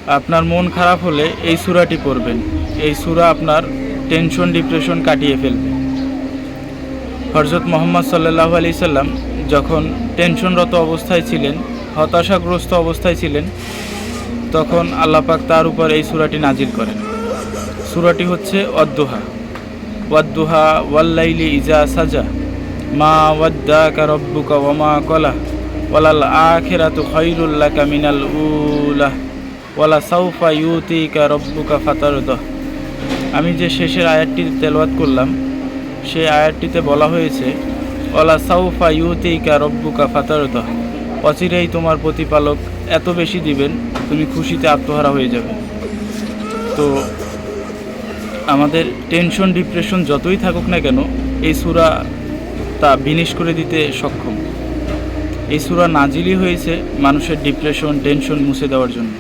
আপনার মন খারাপ হলে এই সূরাটি পড়বেন। এই সূরা আপনার টেনশন ডিপ্রেশন কাটিয়ে ফেলবে। হযরত মুহাম্মদ সাল্লাল্লাহু আলাইহি সাল্লাম যখন টেনশনরত অবস্থায় ছিলেন, হতাশাগ্রস্ত অবস্থায় ছিলেন, তখন আল্লাহ পাক তার উপর এই সূরাটি নাজিল করেন। সূরাটি হচ্ছে ওয়াদ-দুহা। ওয়াদ-দুহা ওয়াল-লাইলি ইযা সাজা মা ওয়াদ্দাকা রাব্বুকা ওয়া মা ক্বালা ওয়ালাল আখিরাতু খায়রুল লাকা মিনাল উলা ওয়ালা সাউফা ইউতিকা রাব্বুকা ফাতারদা। আমি যে শেষের আয়াতটি তেলাওয়াত করলাম, সেই আয়াতটিতে বলা হয়েছে ওয়ালা সাউফা ইউতিকা রাব্বুকা ফাতারদা, অচিরেই তোমার প্রতিপালক এত বেশি দিবেন তুমি খুশিতে আত্মহারা হয়ে যাবে। তো আমাদের টেনশন ডিপ্রেশন যতই থাকুক না কেন, এই সূরা তা বিনাশ করে দিতে সক্ষম। এই সূরা নাজিলই হয়েছে মানুষের ডিপ্রেশন টেনশন মুছে দেওয়ার জন্য।